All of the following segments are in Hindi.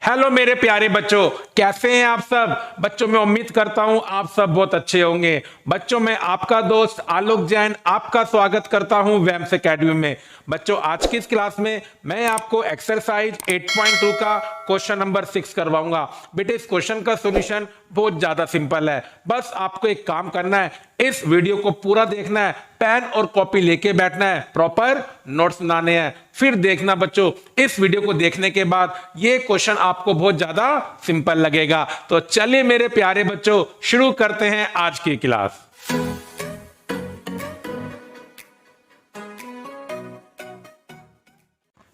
हेलो मेरे प्यारे बच्चों, कैसे हैं आप सब। बच्चों मैं उम्मीद करता हूं आप सब बहुत अच्छे होंगे। बच्चों मैं आपका दोस्त आलोक जैन आपका स्वागत करता हूं वैम्स एकेडमी में। बच्चों आज की इस क्लास में मैं आपको एक्सरसाइज 8.2 का क्वेश्चन नंबर 6 करवाऊंगा। बेटे इस क्वेश्चन का सॉल्यूशन बहुत ज्यादा सिंपल है। बस आपको एक काम करना है, इस वीडियो को पूरा देखना है, पेन और कॉपी लेके बैठना है, प्रॉपर नोट्स बनाने हैं। फिर देखना बच्चों, इस वीडियो को देखने के बाद ये क्वेश्चन आपको बहुत ज्यादा सिंपल लगेगा। तो चलिए मेरे प्यारे बच्चों शुरू करते हैं आज की क्लास।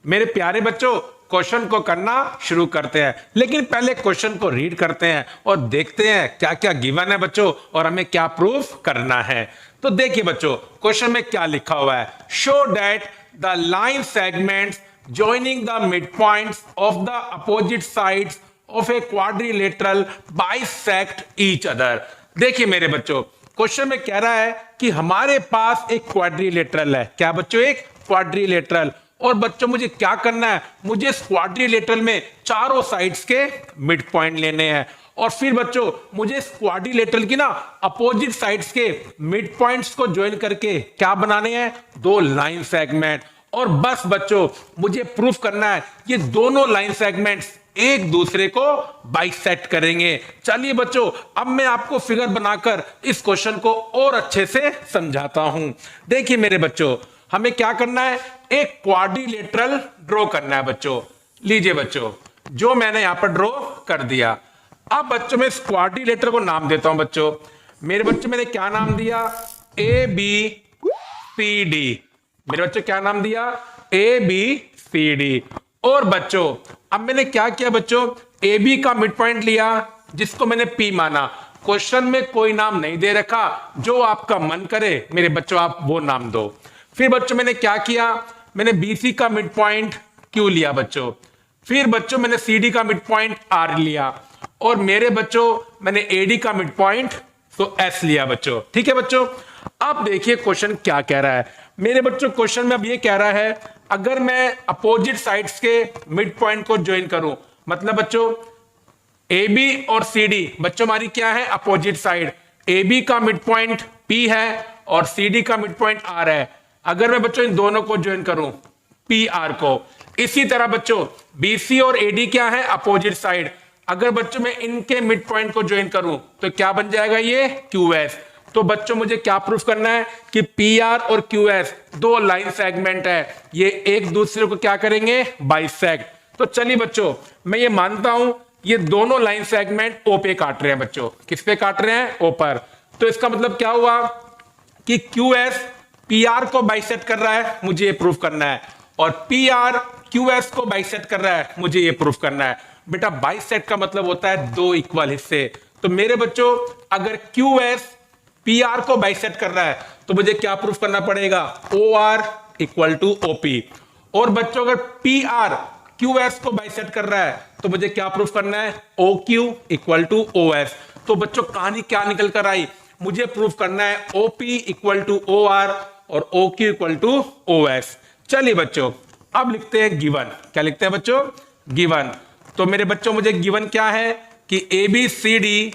मेरे प्यारे बच्चों क्वेश्चन को करना शुरू करते हैं, लेकिन पहले क्वेश्चन को रीड करते हैं और देखते हैं क्या क्या गिवन है बच्चों और हमें क्या प्रूफ करना है। तो देखिए बच्चों क्वेश्चन में क्या लिखा हुआ है, show that the line segments joining the midpoints of the opposite sides of a quadrilateral bisect each other। देखिए मेरे बच्चों क्वेश्चन में कह रहा है कि हमारे पास एक क्वाड्रिलेटरल है। क्या बच्चों? एक क्वाड्रिलेटरल। और बच्चों मुझे क्या करना है, मुझे इस क्वाड्रिलेटरल में चारों साइड्स के मिड पॉइंट लेने हैं। और फिर बच्चों मुझे इस क्वाड्रिलेटरल की ना अपोजिट साइड्स के मिड पॉइंट्स को ज्वाइन करके क्या बनाने हैं, दो लाइन सेगमेंट। और बस बच्चों मुझे प्रूफ करना है ये दोनों लाइन सेगमेंट्स एक दूसरे को बाइसेक्ट करेंगे। चलिए बच्चों अब मैं आपको फिगर बनाकर इस क्वेश्चन को और अच्छे से समझाता हूं। देखिए मेरे बच्चों हमें क्या करना है, एक क्वाड्रिलेटरल ड्रॉ करना है बच्चों। लीजिए बच्चों जो मैंने यहां पर ड्रॉ कर दिया। अब बच्चों मैं इस क्वाड्रिलेटरल को नाम देता हूं बच्चों। मेरे बच्चों मैंने क्या नाम दिया, ए बी सी डी। मेरे बच्चों क्या नाम दिया, ए बी सी डी। और बच्चों अब मैंने क्या किया बच्चों, ए बी का मिड पॉइंट लिया जिसको मैंने पी माना। क्वेश्चन में कोई नाम नहीं दे रखा, जो आपका मन करे मेरे बच्चों आप वो नाम दो। फिर बच्चों मैंने क्या किया, मैंने बी सी का मिड पॉइंट क्यू लिया बच्चों। फिर बच्चों मैंने सी डी का मिड पॉइंट आर लिया। और मेरे बच्चों मैंने ए डी का मिड पॉइंट तो एस लिया बच्चों। ठीक है बच्चों, अब देखिए क्वेश्चन क्या कह रहा है मेरे बच्चों। क्वेश्चन में अब ये कह रहा है अगर मैं अपोजिट साइड्स के मिड पॉइंट को ज्वाइन करूं, मतलब बच्चों ए बी और सी डी बच्चों हमारी क्या है, अपोजिट साइड। ए बी का मिड पॉइंट पी है और सी डी का मिड पॉइंट आर है। अगर मैं बच्चों इन दोनों को ज्वाइन करूं पी आर को, इसी तरह बच्चों बी सी और ए डी क्या है, अपोजिट साइड। अगर बच्चों मैं इनके मिड पॉइंट को ज्वाइन करूं तो क्या बन जाएगा, ये क्यू एस। तो बच्चों मुझे क्या प्रूफ करना है कि पी आर और क्यू एस दो लाइन सेगमेंट है, ये एक दूसरे को क्या करेंगे, बाइसेक्ट। तो चलिए बच्चों मैं ये मानता हूं ये दोनों लाइन सेगमेंट ओ पे काट रहे हैं बच्चों। किस पे काट रहे हैं, ओ पर। तो इसका मतलब क्या हुआ कि क्यू एस पी आर को बाइसेक्ट कर रहा है, मुझे ये प्रूफ करना है। और पी आर क्यू एस को बाइसेक्ट कर रहा है, मुझे ये प्रूफ करना है। बेटा बाइसेक्ट का मतलब होता है दो इक्वल हिस्से। तो मेरे बच्चों अगर क्यू एस पी आर को बाइसेक्ट कर रहा है तो मुझे क्या प्रूफ करना पड़ेगा, O R equal to O P. और बच्चों अगर पी आर क्यू एस को बाइसेक्ट कर रहा है तो मुझे क्या प्रूफ करना है, O Q equal to O S. तो बच्चों कहानी क्या निकल कर आई, मुझे प्रूफ करना है O P equal to O R और O Q equal to O S. चलिए बच्चों अब लिखते हैं गिवन। क्या लिखते हैं बच्चों, गिवन। तो मेरे बच्चों मुझे गिवन क्या है कि A B C D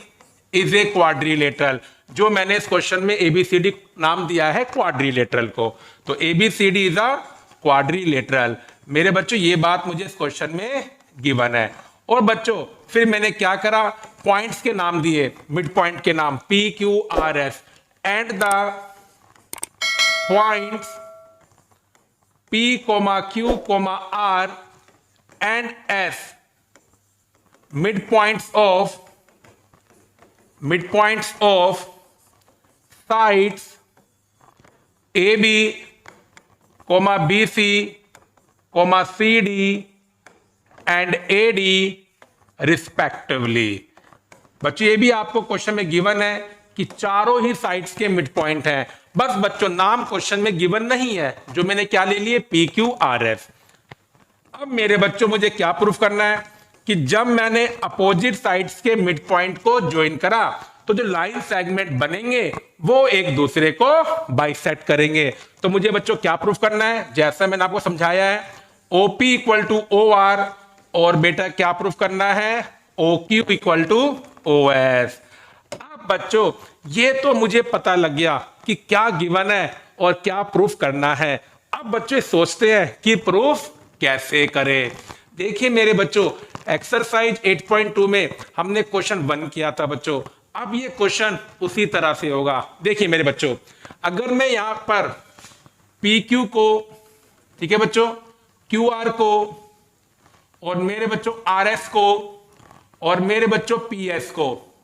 is a quadrilateral. जो मैंने इस क्वेश्चन में एबीसीडी नाम दिया है क्वाड्रिलेटरल को, तो एबीसीडी इज अ क्वाड्रिलेटरल। मेरे बच्चों ये बात मुझे इस क्वेश्चन में गिवन है। और बच्चों फिर मैंने क्या करा, पॉइंट्स के नाम दिए, मिड पॉइंट के नाम P Q R S and the points P comma Q comma R and S midpoints of sides AB, BC, CD and AD respectively। बच्चों ये भी आपको क्वेश्चन में गिवन है कि चारों ही साइड्स के मिड पॉइंट हैं। बस बच्चों नाम क्वेश्चन में गिवन नहीं है, जो मैंने क्या ले लिए, पी क्यू आर एस। अब मेरे बच्चों मुझे क्या प्रूफ करना है कि जब मैंने अपोजिट साइड्स के मिड पॉइंट को ज्वाइन करा तो जो लाइन सेगमेंट बनेंगे वो एक दूसरे को बाइसेक्ट करेंगे। तो मुझे बच्चों क्या प्रूफ करना है, जैसा मैंने आपको समझाया है, O P equal to O R और बेटा क्या प्रूफ करना है, O Q equal to O S. अब बच्चों ये तो मुझे पता लग गया कि क्या गिवन है और क्या प्रूफ करना है। अब बच्चे सोचते हैं कि प्रूफ कैसे करें। देखिए मेरे बच्चों, एक्सरसाइज 8.2 में हमने क्वेश्चन 1 किया था बच्चों। अब ये क्वेश्चन उसी तरह से होगा। देखिए मेरे बच्चों, अगर मैं यहां पर पी क्यू को, ठीक है बच्चों, क्यू आर को, और मेरे बच्चों आर एस को, और मेरे बच्चों पी एस को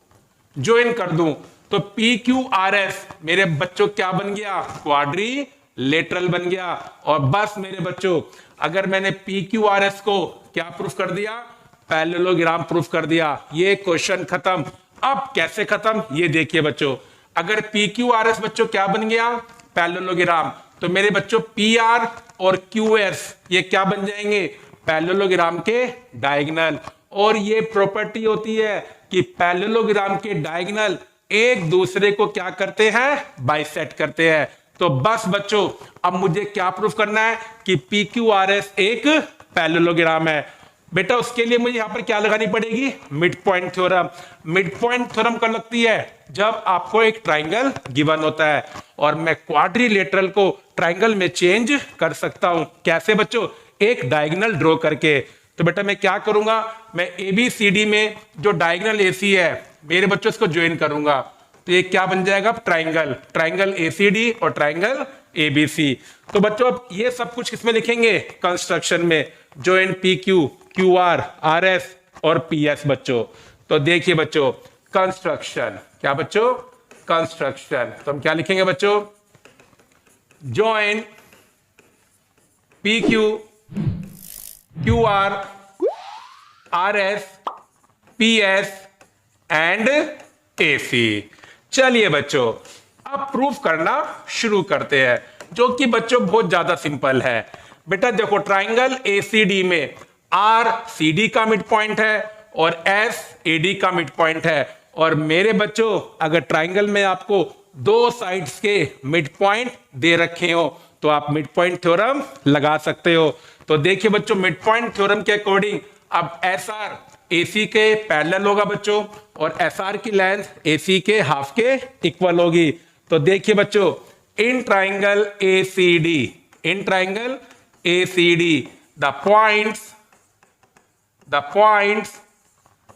ज्वाइन कर दूं, तो पी क्यू आर एस मेरे बच्चों क्या बन गया, क्वाड्रिलेटरल बन गया। और बस मेरे बच्चों, अगर मैंने पी क्यू आर एस को क्या प्रूफ कर दिया, पैरेललोग्राम प्रूफ कर दिया। ये क्वेश्चन खत्म। अब कैसे खत्म, ये देखिए बच्चों, अगर पी क्यू आर एस बच्चों क्या बन गया, पैरेललोग्राम, तो मेरे बच्चों पी आर और क्यू एस ये क्या बन जाएंगे, पैरेललोग्राम के डायगोनल। और ये प्रॉपर्टी होती है कि पैरेललोग्राम के डायगोनल एक दूसरे को क्या करते हैं, बाइसेक्ट करते हैं। तो बस बच्चों अब मुझे क्या प्रूफ करना है कि पी क्यू आर एस एक पैरेललोग्राम है। बेटा उसके लिए मुझे यहां पर क्या लगानी पड़ेगी, mid point theorem. Mid point theorem कब लगती है, जब आपको एक ट्राइंगल गिवन होता है और मैं क्वाड्रिलेटरल को ट्राइंगल में चेंज कर सकता हूं। कैसे बच्चों, एक डायगोनल ड्रॉ करके। तो बेटा मैं क्या करूंगा, मैं एबीसीडी में जो डायगोनल एसी है मेरे बच्चों इसको ज्वाइन करूंगा, तो ये क्या बन जाएगा, ट्राइंगल, ट्राइंगल एसीडी और ट्राइंगल एबीसी। तो बच्चों अब ये सब कुछ किसमें लिखेंगे, कंस्ट्रक्शन में, join P Q, Q R, R S और पी एस बच्चों। तो देखिए बच्चों, कंस्ट्रक्शन, क्या बच्चों, कंस्ट्रक्शन, तो हम क्या लिखेंगे बच्चों, join P Q, Q R, R S, P S and A C. चलिए बच्चों अब प्रूफ करना शुरू करते हैं, जो कि बच्चों बहुत ज्यादा सिंपल है। बेटा देखो, ट्राइंगल एसीडी में आर सी डी का मिड पॉइंट है और एस ए डी का मिड पॉइंट है। और मेरे बच्चों अगर ट्राइंगल में आपको दो साइड्स के मिड पॉइंट दे रखे हो तो आप मिड पॉइंट थ्योरम लगा सकते हो। तो देखिए बच्चों, मिड पॉइंट थ्योरम के अकॉर्डिंग अब एस आर एसी के पैरेलल होगा बच्चों, और एस आर की लेंथ एसी के हाफ के इक्वल होगी। तो देखिए बच्चों, in triangle ACD, in triangle ACD the points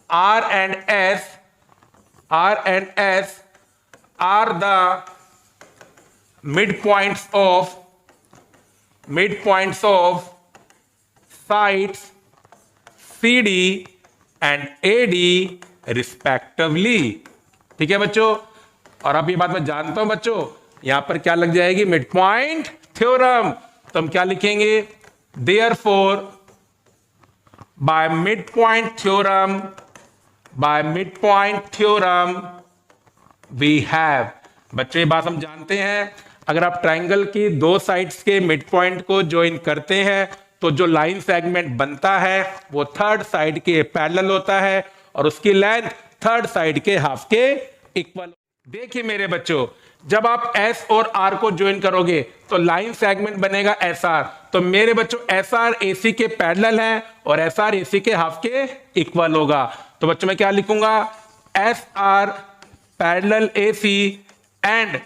R and S are the midpoints of sides CD and AD respectively। ठीक है बच्चों, और अब ये बात मैं जानता हूं बच्चों, यहां पर क्या लग जाएगी, मिड पॉइंट थ्योरम। तो हम क्या लिखेंगे, therefore by midpoint theorem we have, बच्चों ये बात हम जानते हैं, अगर आप ट्राइंगल की दो साइड्स के मिड पॉइंट को ज्वाइन करते हैं तो जो लाइन सेगमेंट बनता है वो थर्ड साइड के पैरेलल होता है और उसकी लेंथ थर्ड साइड के हाफ के इक्वल। देखिए मेरे बच्चों, जब आप S और R को ज्वाइन करोगे तो लाइन सेगमेंट बनेगा SR। तो मेरे बच्चों SR AC के पैरेलल है और SR AC के हाफ के इक्वल होगा। तो बच्चों मैं क्या लिखूंगा, SR parallel AC and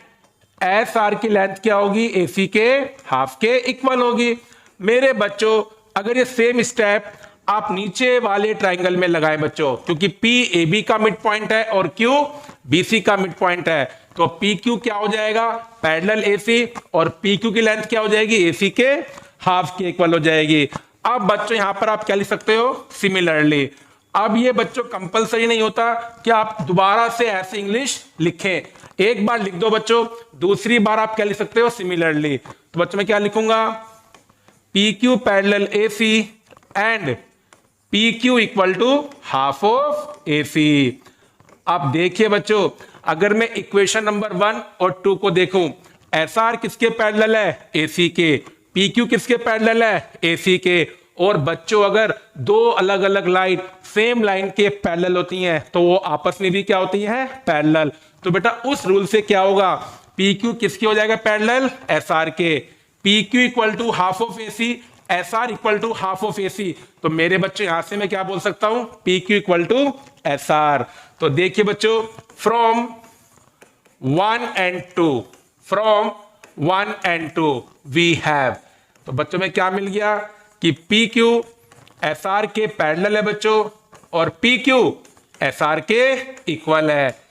SR की लेंथ क्या होगी, AC के हाफ के इक्वल होगी। मेरे बच्चों अगर ये सेम स्टेप आप नीचे वाले ट्राइंगल में लगाएं बच्चों, क्योंकि P AB का मिड पॉइंट है और Q BC का मिड पॉइंट है, तो PQ क्या हो जाएगा, पैरेलल AC, और PQ की लेंथ क्या हो जाएगी, AC के हाफ के इक्वल हो जाएगी। अब बच्चों यहां पर आप क्या लिख सकते हो, सिमिलरली। अब ये बच्चों कंपलसरी नहीं होता कि आप दोबारा से ऐसे इंग्लिश लिखें, एक बार लिख दो बच्चों, दूसरी बार आप क्या लिख सकते हो, सिमिलरली। तो बच्चों मैं क्या लिखूंगा, PQ parallel AC and PQ equal to half of AC। अब देखिए बच्चों, अगर मैं इक्वेशन नंबर 1 और 2 को देखूं, SR किसके पैरेलल है, AC के, PQ किसके पैरेलल है, AC के। और बच्चों अगर दो अलग अलग लाइन सेम लाइन के पैरेलल होती हैं तो वो आपस में भी क्या होती हैं, पैरेलल। तो बेटा उस रूल से क्या होगा, PQ किसके हो जाएगा पैरेलल, SR के, PQ equal to half of AC S R equal to half of A C, तो मेरे बच्चों यहां से मैं क्या बोल सकता हूं, P Q equal to S R. तो देखिए बच्चों, from 1 and 2, from 1 and 2 we have, तो बच्चों में क्या मिल गया कि पी क्यू एस आर के पैरेलल है बच्चों, और पी क्यू एस आर के इक्वल है।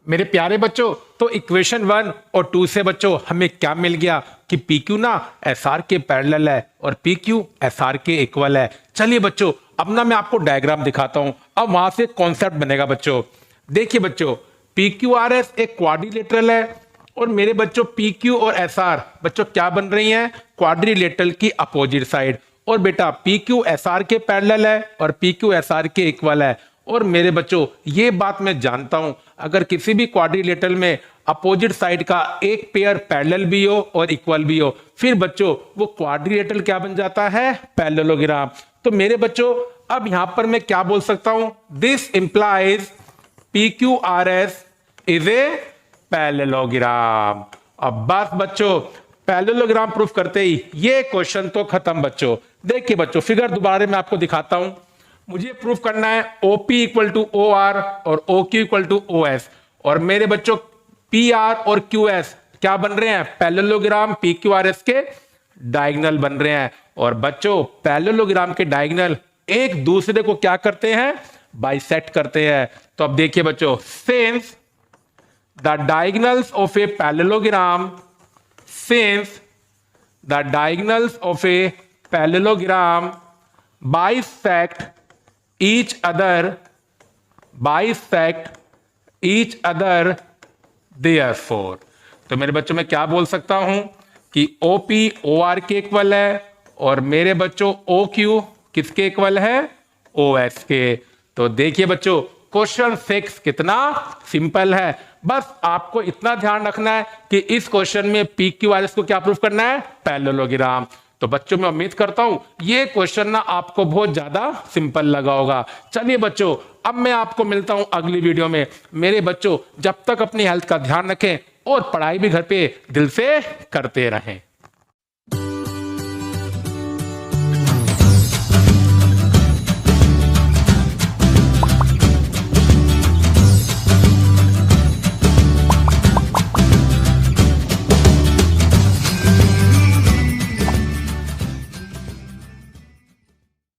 मेरे प्यारे बच्चों, तो इक्वेशन 1 और 2 से बच्चों हमें क्या मिल गया कि पी क्यू ना एस आर के पैरेलल है और पी क्यू एस आर के इक्वल है। चलिए बच्चों, अब ना मैं आपको डायग्राम दिखाता हूं, अब वहां से कॉन्सेप्ट बनेगा बच्चों। देखिए बच्चों, पी क्यू आर एस एक क्वाड्रिलेटरल है, और मेरे बच्चों पी क्यू और एस आर बच्चों क्या बन रही हैं, क्वाड्रिलेटरल की अपोजिट साइड। और बेटा पी क्यू एस आर के पैरेलल है और पी क्यू एस आर के इक्वल है। और मेरे बच्चों ये बात मैं जानता हूं, अगर किसी भी क्वाड्रिलेटरल में अपोजिट साइड का एक पेयर पैरेलल भी हो और इक्वल भी हो, फिर बच्चों वो क्वाड्रिलेटरल क्या बन जाता है, पैरेललोग्राम। तो मेरे बच्चों अब यहां पर मैं क्या बोल सकता हूं, this implies P Q R S is a parallelogram. अब बस बच्चों पैरेललोग्राम प्रूफ करते ही ये क्वेश्चन तो खत्म बच्चों। देखिए बच्चों, फिगर दोबारा मैं आपको दिखाता हूं। मुझे प्रूफ करना है OP इक्वल टू OR और OQ इक्वल टू OS, और मेरे बच्चों PR और QS क्या बन रहे हैं, पैरेललोग्राम PQRS के डायगोनल बन रहे हैं। और बच्चों पैरेललोग्राम के डायगोनल एक दूसरे को क्या करते हैं, बाइसेक्ट करते हैं। तो अब देखिए बच्चों, since the diagonals of a parallelogram, since the diagonals of a parallelogram bisect each other therefore, तो मेरे बच्चों मैं क्या बोल सकता हूं कि OP OR के इक्वल है, और मेरे बच्चों OQ किसके इक्वल है, OS के। तो देखिए बच्चों, क्वेश्चन 6 कितना सिंपल है। बस आपको इतना ध्यान रखना है कि इस क्वेश्चन में PQRS को क्या प्रूफ करना है, पैरेललोग्राम। तो बच्चों मैं उम्मीद करता हूं ये क्वेश्चन ना आपको बहुत ज्यादा सिंपल लगा होगा। चलिए बच्चों, अब मैं आपको मिलता हूं अगली वीडियो में। मेरे बच्चों जब तक अपनी हेल्थ का ध्यान रखें और पढ़ाई भी घर पे दिल से करते रहें।